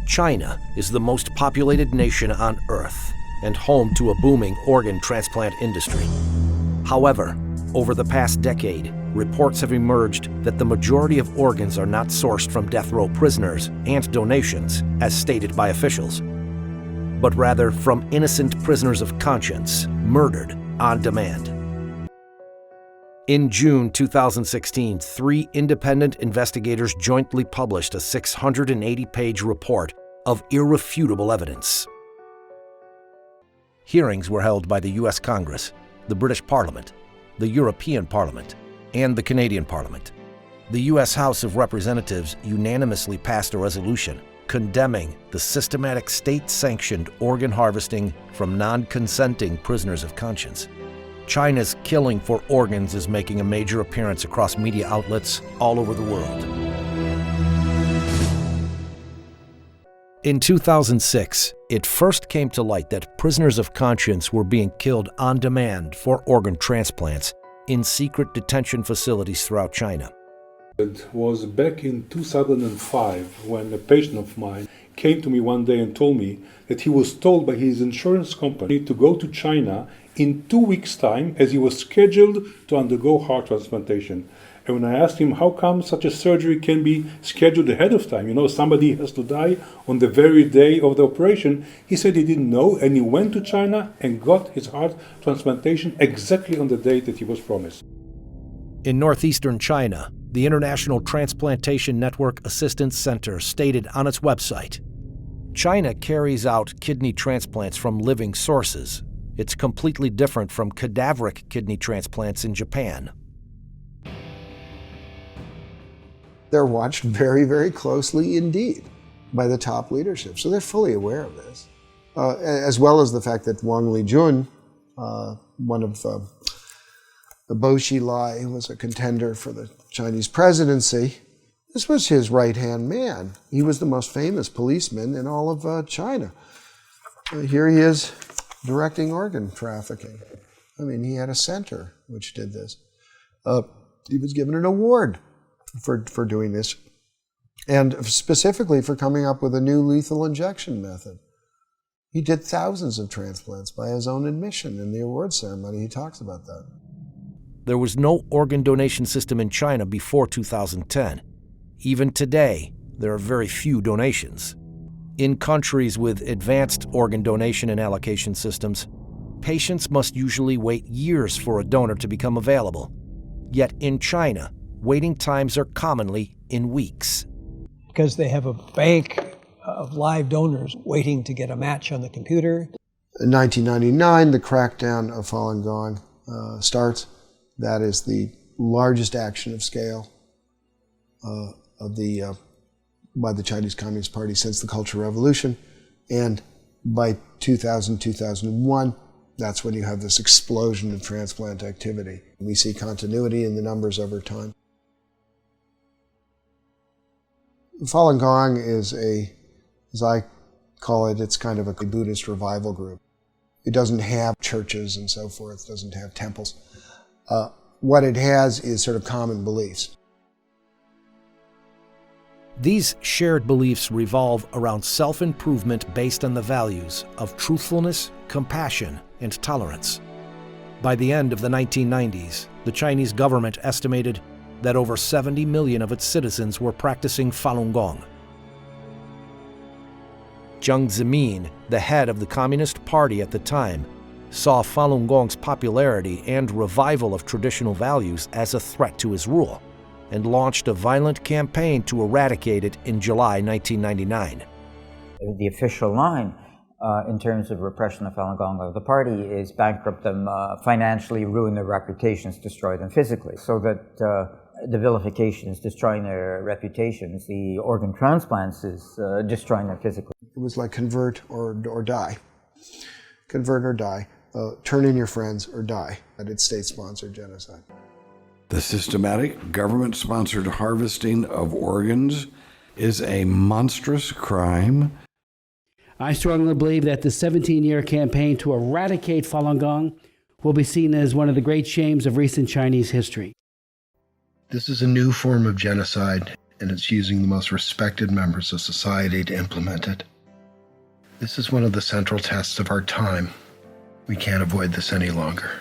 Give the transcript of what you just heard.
China is the most populated nation on Earth and home to a booming organ transplant industry. However, over the past decade, reports have emerged that the majority of organs are not sourced from death row prisoners and donations, as stated by officials, but rather from innocent prisoners of conscience, murdered on demand. In June 2016, 3 independent investigators jointly published a 680-page report of irrefutable evidence. Hearings were held by the U.S. Congress, the British Parliament, the European Parliament, and the Canadian Parliament. The U.S. House of Representatives unanimously passed a resolution condemning the systematic state-sanctioned organ harvesting from non-consenting prisoners of conscience. China's killing for organs is making a major appearance across media outlets all over the world. In 2006, it first came to light that prisoners of conscience were being killed on demand for organ transplants in secret detention facilities throughout China. It was back in 2005 when a patient of mine came to me one day and told me that he was told by his insurance company to go to China in 2 weeks' time as he was scheduled to undergo heart transplantation. And when I asked him how come such a surgery can be scheduled ahead of time, somebody has to die on the very day of the operation, he said he didn't know, and he went to China and got his heart transplantation exactly on the date that he was promised. In northeastern China, the International Transplantation Network Assistance Center stated on its website, China carries out kidney transplants from living sources. It's completely different from cadaveric kidney transplants in Japan. They're watched very, very closely indeed by the top leadership. So they're fully aware of this, as well as the fact that Wang Lijun, one of the Bo Xilai, was a contender for the Chinese presidency. This was his right-hand man. He was the most famous policeman in all of China. Here he is directing organ trafficking. I mean, he had a center which did this. He was given an award for doing this, and specifically for coming up with a new lethal injection method. He did thousands of transplants by his own admission in the award ceremony. He talks about that. There was no organ donation system in China before 2010. Even today, there are very few donations. In countries with advanced organ donation and allocation systems, patients must usually wait years for a donor to become available. Yet in China, waiting times are commonly in weeks. Because they have a bank of live donors waiting to get a match on the computer. In 1999, the crackdown of Falun Gong starts. That is the largest action of scale by the Chinese Communist Party since the Cultural Revolution. And by 2000, 2001, that's when you have this explosion of transplant activity. We see continuity in the numbers over time. Falun Gong is as I call it, it's kind of a Buddhist revival group. It doesn't have churches and so forth, it doesn't have temples. What it has is sort of common beliefs. These shared beliefs revolve around self-improvement based on the values of truthfulness, compassion, and tolerance. By the end of the 1990s, the Chinese government estimated that over 70 million of its citizens were practicing Falun Gong. Jiang Zemin, the head of the Communist Party at the time, saw Falun Gong's popularity and revival of traditional values as a threat to his rule, and launched a violent campaign to eradicate it in July 1999. The official line in terms of repression of Falun Gong of the party is bankrupt them financially, ruin their reputations, destroy them physically. So that the vilification is destroying their reputations, the organ transplants is destroying them physically. It was like convert or die. Convert or die. Turn in your friends or die. It's state-sponsored genocide. The systematic government-sponsored harvesting of organs is a monstrous crime. I strongly believe that the 17-year campaign to eradicate Falun Gong will be seen as one of the great shames of recent Chinese history. This is a new form of genocide. and it's using the most respected members of society to implement it. This is one of the central tests of our time. We can't avoid this any longer.